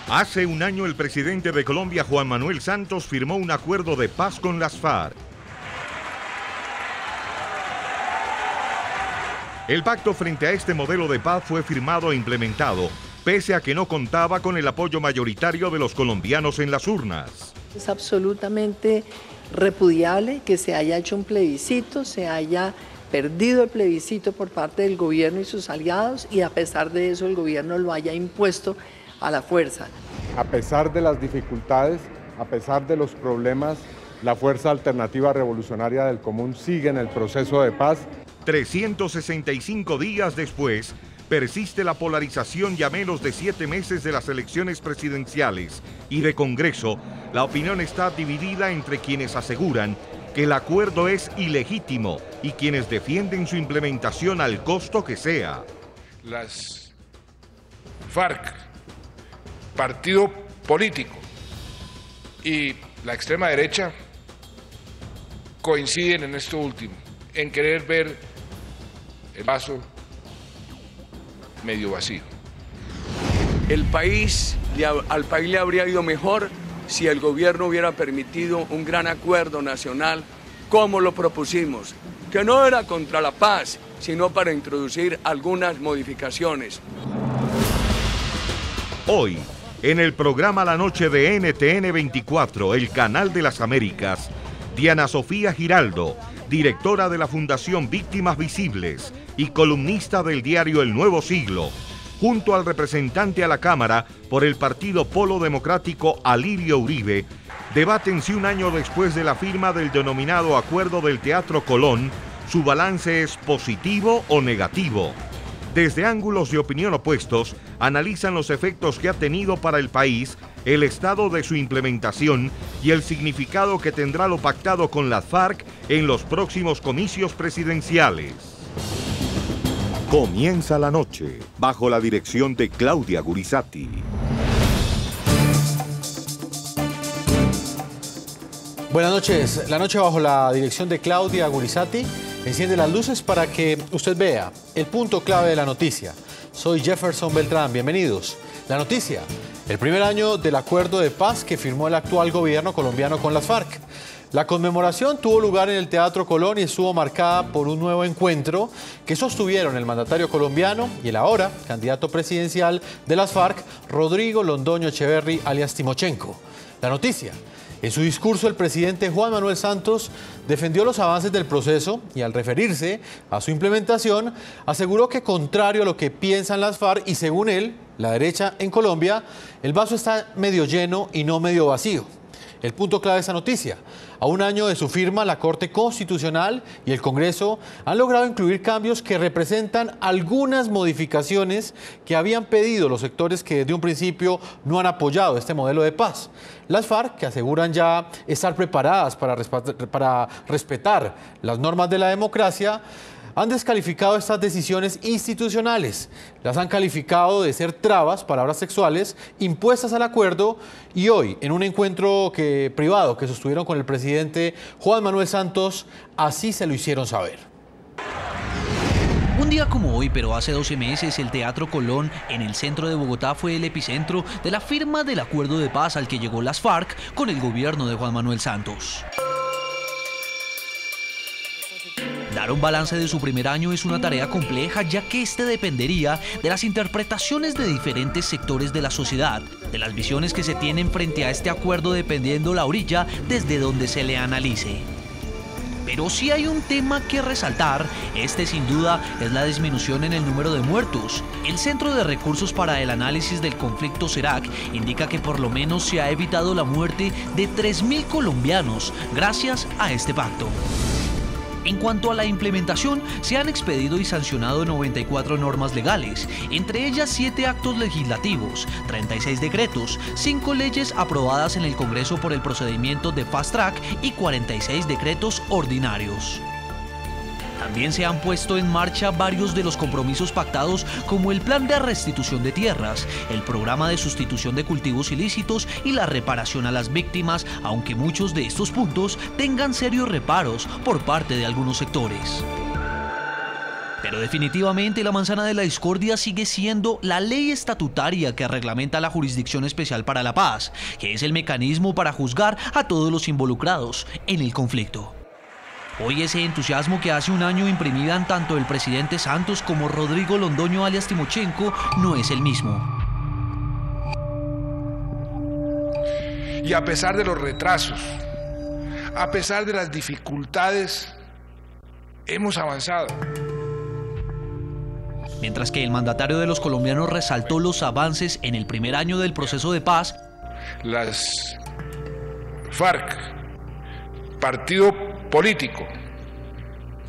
Hace un año el presidente de Colombia, Juan Manuel Santos, firmó un acuerdo de paz con las FARC. El pacto frente a este modelo de paz fue firmado e implementado, pese a que no contaba con el apoyo mayoritario de los colombianos en las urnas. Es absolutamente repudiable que se haya hecho un plebiscito, se haya perdido el plebiscito por parte del gobierno y sus aliados, y a pesar de eso el gobierno lo haya impuesto a la fuerza. A pesar de las dificultades, a pesar de los problemas, la Fuerza Alternativa Revolucionaria del Común sigue en el proceso de paz. 365 días después, persiste la polarización y a menos de 7 meses de las elecciones presidenciales y de Congreso, la opinión está dividida entre quienes aseguran que el acuerdo es ilegítimo y quienes defienden su implementación al costo que sea. Las FARC, partido político, y la extrema derecha coinciden en esto último, en querer ver el vaso medio vacío. Al país le habría ido mejor si el gobierno hubiera permitido un gran acuerdo nacional como lo propusimos, que no era contra la paz, sino para introducir algunas modificaciones. Hoy, en el programa La Noche de NTN 24, el Canal de las Américas, Diana Sofía Giraldo, directora de la Fundación Víctimas Visibles y columnista del diario El Nuevo Siglo, junto al representante a la Cámara por el Partido Polo Democrático Alirio Uribe, debaten si un año después de la firma del denominado Acuerdo del Teatro Colón, su balance es positivo o negativo. Desde ángulos de opinión opuestos, analizan los efectos que ha tenido para el país, el estado de su implementación y el significado que tendrá lo pactado con las FARC en los próximos comicios presidenciales. Comienza la noche, bajo la dirección de Claudia Gurizati. Buenas noches. La noche bajo la dirección de Claudia Gurizati enciende las luces para que usted vea el punto clave de la noticia. Soy Jefferson Beltrán, bienvenidos. La noticia, el primer año del acuerdo de paz que firmó el actual gobierno colombiano con las FARC. La conmemoración tuvo lugar en el Teatro Colón y estuvo marcada por un nuevo encuentro que sostuvieron el mandatario colombiano y el ahora candidato presidencial de las FARC, Rodrigo Londoño Echeverry, alias Timochenko. La noticia. En su discurso, el presidente Juan Manuel Santos defendió los avances del proceso y al referirse a su implementación, aseguró que contrario a lo que piensan las FARC y según él, la derecha en Colombia, el vaso está medio lleno y no medio vacío. El punto clave de esta noticia. A un año de su firma, la Corte Constitucional y el Congreso han logrado incluir cambios que representan algunas modificaciones que habían pedido los sectores que desde un principio no han apoyado este modelo de paz. Las FARC, que aseguran ya estar preparadas para respetar las normas de la democracia, han descalificado estas decisiones institucionales. Las han calificado de ser trabas, palabras sexuales, impuestas al acuerdo, y hoy, en un encuentro privado que sostuvieron con el presidente Juan Manuel Santos, así se lo hicieron saber. Un día como hoy, pero hace 12 meses, el Teatro Colón, en el centro de Bogotá, fue el epicentro de la firma del acuerdo de paz al que llegó las FARC con el gobierno de Juan Manuel Santos. Dar un balance de su primer año es una tarea compleja, ya que este dependería de las interpretaciones de diferentes sectores de la sociedad, de las visiones que se tienen frente a este acuerdo dependiendo la orilla desde donde se le analice. Pero si hay un tema que resaltar, este sin duda es la disminución en el número de muertos. El Centro de Recursos para el Análisis del Conflicto CERAC indica que por lo menos se ha evitado la muerte de 3.000 colombianos gracias a este pacto. En cuanto a la implementación, se han expedido y sancionado 94 normas legales, entre ellas 7 actos legislativos, 36 decretos, 5 leyes aprobadas en el Congreso por el procedimiento de Fast Track y 46 decretos ordinarios. También se han puesto en marcha varios de los compromisos pactados, como el plan de restitución de tierras, el programa de sustitución de cultivos ilícitos y la reparación a las víctimas, aunque muchos de estos puntos tengan serios reparos por parte de algunos sectores. Pero definitivamente la manzana de la discordia sigue siendo la ley estatutaria que reglamenta la Jurisdicción Especial para la Paz, que es el mecanismo para juzgar a todos los involucrados en el conflicto. Hoy ese entusiasmo que hace un año imprimían tanto el presidente Santos como Rodrigo Londoño alias Timochenko no es el mismo. Y a pesar de los retrasos, a pesar de las dificultades, hemos avanzado. Mientras que el mandatario de los colombianos resaltó los avances en el primer año del proceso de paz, Las FARC, partido político,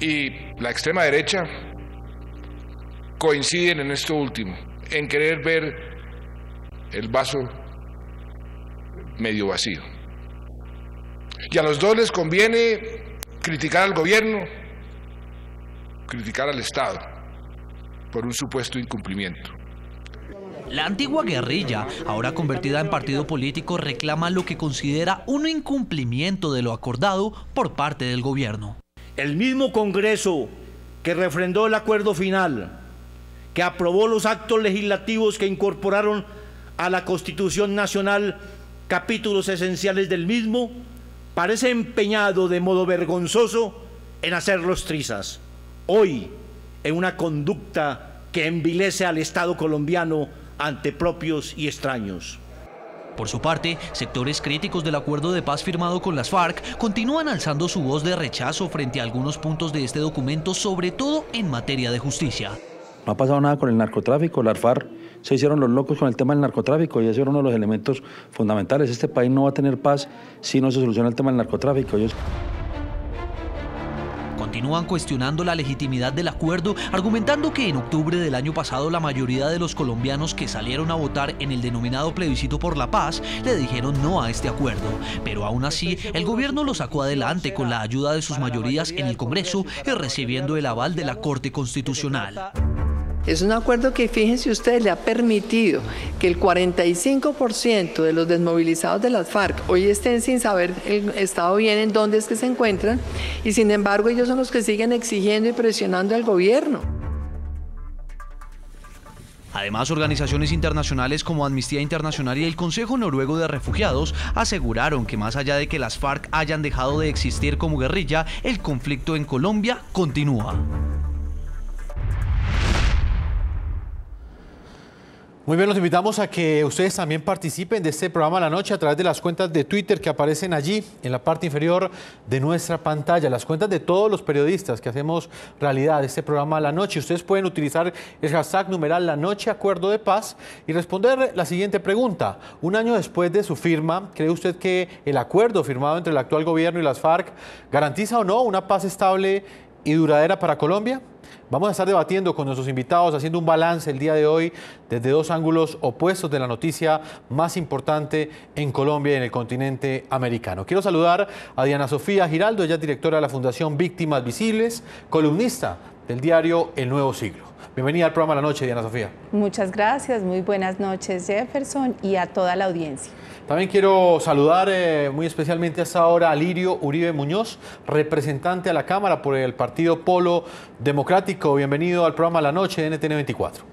y la extrema derecha coinciden en esto último, en querer ver el vaso medio vacío. Y a los dos les conviene criticar al gobierno, criticar al Estado por un supuesto incumplimiento. la antigua guerrilla, ahora convertida en partido político, reclama lo que considera un incumplimiento de lo acordado por parte del gobierno. El mismo Congreso que refrendó el acuerdo final, que aprobó los actos legislativos que incorporaron a la Constitución Nacional capítulos esenciales del mismo, parece empeñado de modo vergonzoso en hacerlos trizas. Hoy, en una conducta que envilece al Estado colombiano ante propios y extraños. Por su parte, sectores críticos del acuerdo de paz firmado con las FARC continúan alzando su voz de rechazo frente a algunos puntos de este documento, sobre todo en materia de justicia. No ha pasado nada con el narcotráfico. Las FARC se hicieron los locos con el tema del narcotráfico y ese era uno de los elementos fundamentales. Este país no va a tener paz si no se soluciona el tema del narcotráfico. Continúan cuestionando la legitimidad del acuerdo, argumentando que en octubre del año pasado la mayoría de los colombianos que salieron a votar en el denominado plebiscito por la paz le dijeron no a este acuerdo. Pero aún así, el gobierno lo sacó adelante con la ayuda de sus mayorías en el Congreso y recibiendo el aval de la Corte Constitucional. Es un acuerdo que, fíjense ustedes, le ha permitido que el 45% de los desmovilizados de las FARC hoy estén sin saber el estado bien en dónde es que se encuentran, y sin embargo ellos son los que siguen exigiendo y presionando al gobierno. Además, organizaciones internacionales como Amnistía Internacional y el Consejo Noruego de Refugiados aseguraron que más allá de que las FARC hayan dejado de existir como guerrilla, el conflicto en Colombia continúa. Muy bien, los invitamos a que ustedes también participen de este programa La Noche a través de las cuentas de Twitter que aparecen allí en la parte inferior de nuestra pantalla, las cuentas de todos los periodistas que hacemos realidad este programa La Noche. Ustedes pueden utilizar el hashtag numeral La Noche Acuerdo de Paz y responder la siguiente pregunta. Un año después de su firma, ¿cree usted que el acuerdo firmado entre el actual gobierno y las FARC garantiza o no una paz estable y duradera para Colombia? Vamos a estar debatiendo con nuestros invitados, haciendo un balance el día de hoy desde dos ángulos opuestos de la noticia más importante en Colombia y en el continente americano. Quiero saludar a Diana Sofía Giraldo, ella es directora de la Fundación Víctimas Visibles, columnista del diario El Nuevo Siglo. Bienvenida al programa La Noche, Diana Sofía. Muchas gracias, muy buenas noches, Jefferson, y a toda la audiencia. También quiero saludar muy especialmente a esta hora a Lirio Uribe Muñoz, representante a la Cámara por el Partido Polo Democrático. Bienvenido al programa La Noche de NTN 24.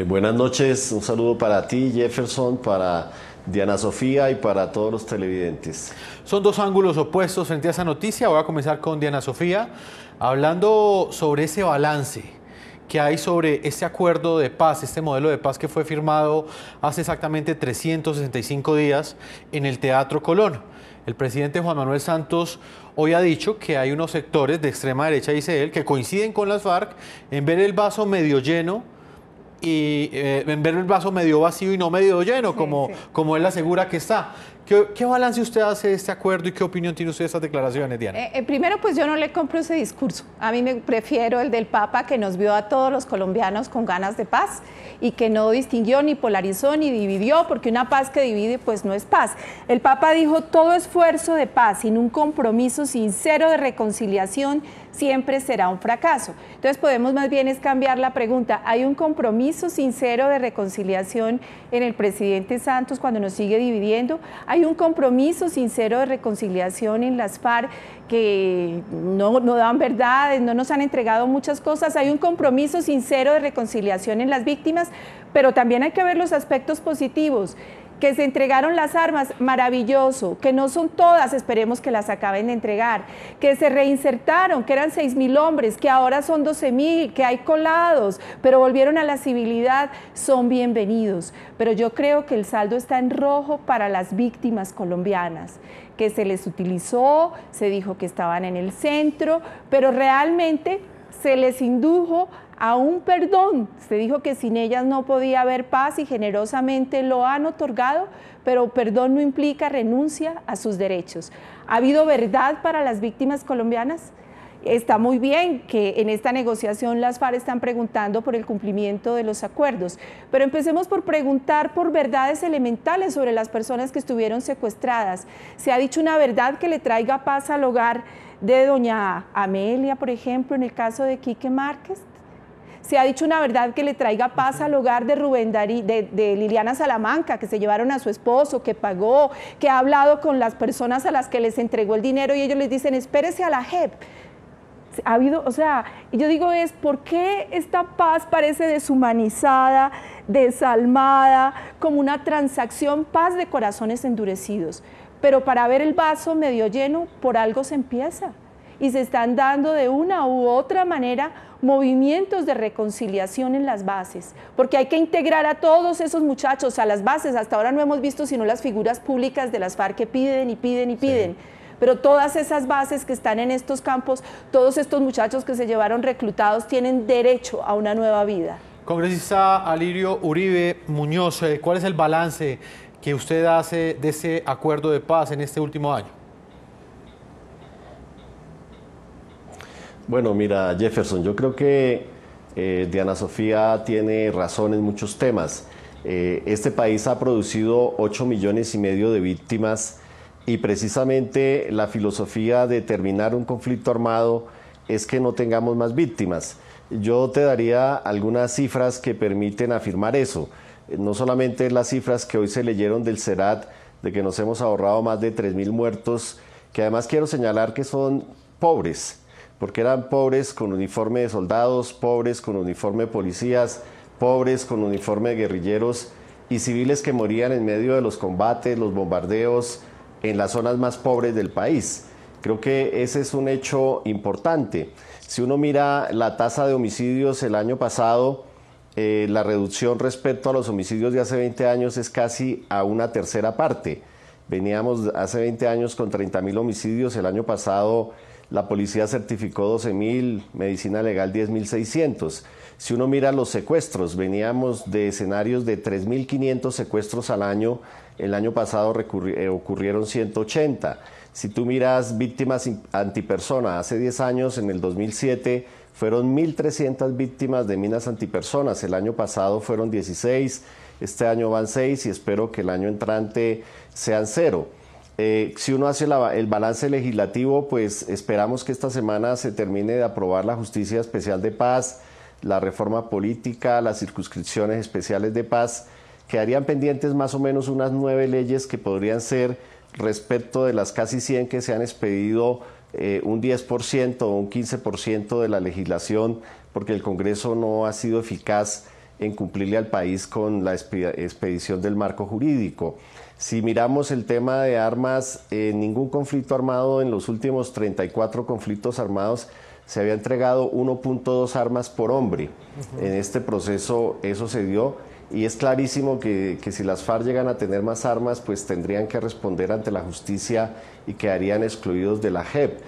Buenas noches, un saludo para ti, Jefferson, para Diana Sofía y para todos los televidentes. Son dos ángulos opuestos frente a esa noticia. Voy a comenzar con Diana Sofía, hablando sobre ese balance que hay sobre este acuerdo de paz, este modelo de paz que fue firmado hace exactamente 365 días en el Teatro Colón. El presidente Juan Manuel Santos hoy ha dicho que hay unos sectores de extrema derecha, dice él, que coinciden con las FARC en ver el vaso medio lleno y en ver el vaso medio vacío y no medio lleno, como él asegura que está. ¿Qué balance usted hace de este acuerdo y qué opinión tiene usted de estas declaraciones, Diana? Primero, pues yo no le compro ese discurso. A mí me prefiero el del Papa, que nos vio a todos los colombianos con ganas de paz y que no distinguió, ni polarizó, ni dividió, porque una paz que divide pues no es paz. El Papa dijo: todo esfuerzo de paz sin un compromiso sincero de reconciliación siempre será un fracaso. Entonces podemos más bien es cambiar la pregunta. ¿Hay un compromiso sincero de reconciliación en el presidente Santos cuando nos sigue dividiendo? Hay un compromiso sincero de reconciliación en las FARC, que no dan verdades, no nos han entregado muchas cosas. Hay un compromiso sincero de reconciliación en las víctimas, pero también hay que ver los aspectos positivos. Que se entregaron las armas, maravilloso, que no son todas, esperemos que las acaben de entregar, que se reinsertaron, que eran 6.000 hombres, que ahora son 12.000, que hay colados, pero volvieron a la civilidad, son bienvenidos. Pero yo creo que el saldo está en rojo para las víctimas colombianas, que se les utilizó, se dijo que estaban en el centro, pero realmente se les indujo a un perdón. Se dijo que sin ellas no podía haber paz y generosamente lo han otorgado, pero perdón no implica renuncia a sus derechos. ¿Ha habido verdad para las víctimas colombianas? Está muy bien que en esta negociación las FARC están preguntando por el cumplimiento de los acuerdos, pero empecemos por preguntar por verdades elementales sobre las personas que estuvieron secuestradas. ¿Se ha dicho una verdad que le traiga paz al hogar de doña Amelia, por ejemplo, en el caso de Quique Márquez? ¿Se ha dicho una verdad que le traiga paz al hogar de Rubén Darío, de Liliana Salamanca, que se llevaron a su esposo, que pagó, que ha hablado con las personas a las que les entregó el dinero y ellos les dicen, espérese a la JEP? Ha habido, o sea, yo digo ¿por qué esta paz parece deshumanizada, desalmada, como una transacción, paz de corazones endurecidos? Pero para ver el vaso medio lleno, por algo se empieza. Y se están dando de una u otra manera movimientos de reconciliación en las bases, porque hay que integrar a todos esos muchachos a las bases. Hasta ahora no hemos visto sino las figuras públicas de las FARC que piden y piden y piden. Sí. Pero todas esas bases que están en estos campos, todos estos muchachos que se llevaron reclutados tienen derecho a una nueva vida. Congresista Alirio Uribe Muñoz, ¿cuál es el balance que usted hace de ese acuerdo de paz en este último año? Bueno, mira, Jefferson, yo creo que Diana Sofía tiene razón en muchos temas. Este país ha producido 8,5 millones de víctimas y precisamente la filosofía de terminar un conflicto armado es que no tengamos más víctimas. Yo te daría algunas cifras que permiten afirmar eso. No solamente las cifras que hoy se leyeron del CERAT, de que nos hemos ahorrado más de 3.000 muertos, que además quiero señalar que son pobres, porque eran pobres con uniforme de soldados, pobres con uniforme de policías, pobres con uniforme de guerrilleros y civiles que morían en medio de los combates, los bombardeos, en las zonas más pobres del país. Creo que ese es un hecho importante. Si uno mira la tasa de homicidios el año pasado, la reducción respecto a los homicidios de hace 20 años es casi a una tercera parte. Veníamos hace 20 años con 30.000 homicidios, el año pasado la policía certificó 12.000, medicina legal 10.600. Si uno mira los secuestros, veníamos de escenarios de 3.500 secuestros al año, el año pasado ocurrieron 180. Si tú miras víctimas antipersona, hace 10 años, en el 2007, fueron 1.300 víctimas de minas antipersonas, el año pasado fueron 16, este año van 6 y espero que el año entrante sean 0. Si uno hace el balance legislativo, pues esperamos que esta semana se termine de aprobar la Justicia Especial de Paz, la reforma política, las circunscripciones especiales de paz. Quedarían pendientes más o menos unas 9 leyes que podrían ser, respecto de las casi 100 que se han expedido, un 10% o un 15% de la legislación, porque el Congreso no ha sido eficaz en cumplirle al país con la expedición del marco jurídico. Si miramos el tema de armas, ningún conflicto armado en los últimos 34 conflictos armados se había entregado 1.2 armas por hombre. En este proceso eso se dio y es clarísimo que si las FARC llegan a tener más armas, pues tendrían que responder ante la justicia y quedarían excluidos de la JEP.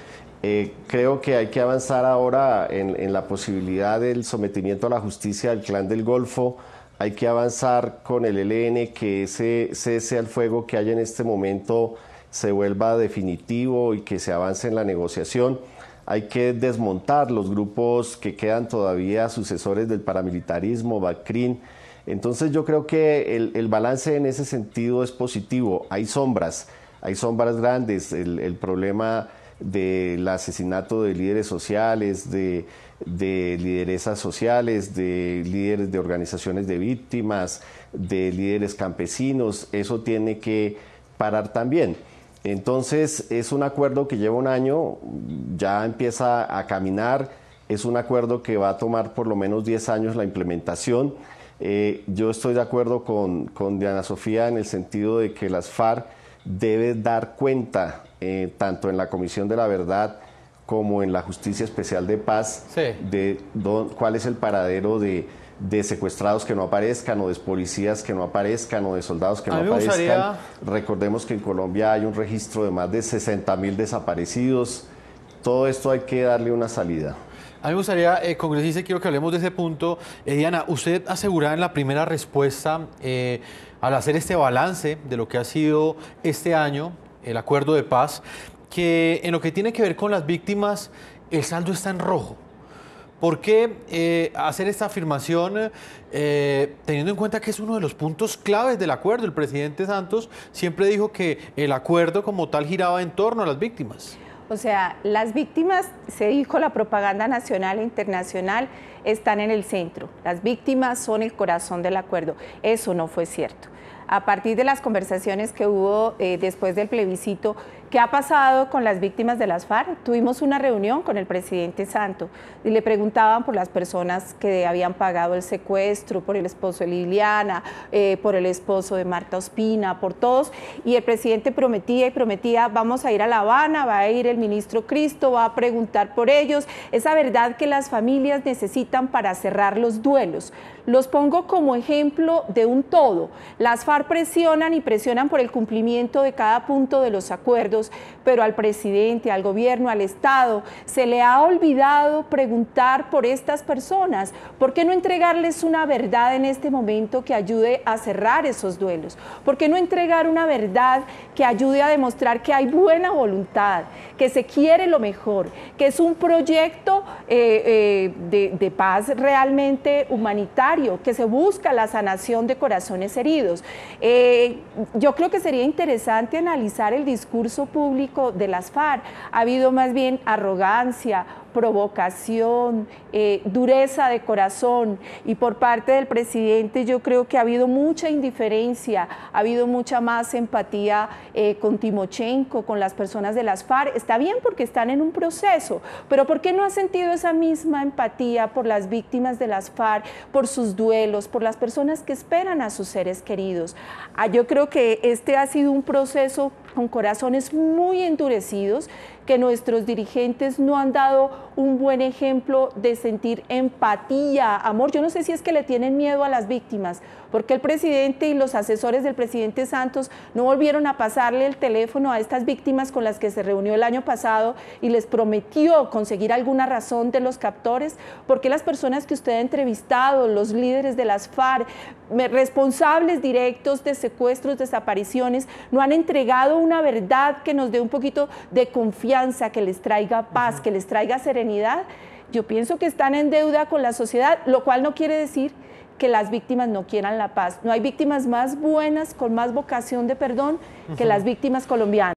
Creo que hay que avanzar ahora en la posibilidad del sometimiento a la justicia del Clan del Golfo. Hay que avanzar con el ELN, que ese cese al fuego que hay en este momento se vuelva definitivo y que se avance en la negociación. Hay que desmontar los grupos que quedan todavía sucesores del paramilitarismo, BACRIN. Entonces yo creo que el balance en ese sentido es positivo. Hay sombras grandes, el problema del asesinato de líderes sociales, de lideresas sociales, de líderes de organizaciones de víctimas, de líderes campesinos. Eso tiene que parar también. Entonces es un acuerdo que lleva un año, ya empieza a caminar, es un acuerdo que va a tomar por lo menos 10 años la implementación. Yo estoy de acuerdo con Diana Sofía en el sentido de que las FARC deben dar cuenta, tanto en la Comisión de la Verdad como en la Justicia Especial de Paz, sí, de cuál es el paradero de secuestrados que no aparezcan, o de policías que no aparezcan, o de soldados que no aparezcan. Recordemos que en Colombia hay un registro de más de 60.000 desaparecidos. Todo esto hay que darle una salida. A mí me gustaría, congresista, quiero que hablemos de ese punto. Diana, usted aseguraba en la primera respuesta, al hacer este balance de lo que ha sido este año, el acuerdo de paz, que en lo que tiene que ver con las víctimas, el saldo está en rojo. ¿Por qué hacer esta afirmación teniendo en cuenta que es uno de los puntos claves del acuerdo? El presidente Santos siempre dijo que el acuerdo como tal giraba en torno a las víctimas. O sea, las víctimas, se dijo, la propaganda nacional e internacional están en el centro. Las víctimas son el corazón del acuerdo. Eso no fue cierto. A partir de las conversaciones que hubo después del plebiscito, ¿qué ha pasado con las víctimas de las FARC? Tuvimos una reunión con el presidente Santos y le preguntaban por las personas que habían pagado el secuestro, por el esposo de Liliana, por el esposo de Marta Ospina, por todos, y el presidente prometía y prometía: vamos a ir a La Habana, va a ir el ministro Cristo, va a preguntar por ellos, esa verdad que las familias necesitan para cerrar los duelos. Los pongo como ejemplo de un todo. Las FARC presionan y presionan por el cumplimiento de cada punto de los acuerdos, pero al presidente, al gobierno, al Estado, se le ha olvidado preguntar por estas personas. ¿Por qué no entregarles una verdad en este momento que ayude a cerrar esos duelos? ¿Por qué no entregar una verdad que ayude a demostrar que hay buena voluntad, que se quiere lo mejor, que es un proyecto de paz realmente humanitario, que se busca la sanación de corazones heridos? Yo creo que sería interesante analizar el discurso público de las FARC. Ha habido más bien arrogancia, provocación, dureza de corazón, y por parte del presidente yo creo que ha habido mucha indiferencia, ha habido mucha más empatía con Timochenko, con las personas de las FARC. Está bien porque están en un proceso, pero ¿por qué no ha sentido esa misma empatía por las víctimas de las FARC, por sus duelos, por las personas que esperan a sus seres queridos? Yo creo que este ha sido un proceso con corazones muy endurecidos, que nuestros dirigentes no han dado un buen ejemplo de sentir empatía, amor. Yo no sé si es que le tienen miedo a las víctimas, porque el presidente y los asesores del presidente Santos no volvieron a pasarle el teléfono a estas víctimas con las que se reunió el año pasado y les prometió conseguir alguna razón de los captores. ¿Por qué las personas que usted ha entrevistado, los líderes de las FARC, responsables directos de secuestros, desapariciones, no han entregado una verdad que nos dé un poquito de confianza, que les traiga paz, que les traiga serenidad? Yo pienso que están en deuda con la sociedad, lo cual no quiere decir que las víctimas no quieran la paz. No hay víctimas más buenas, con más vocación de perdón, que las víctimas colombianas.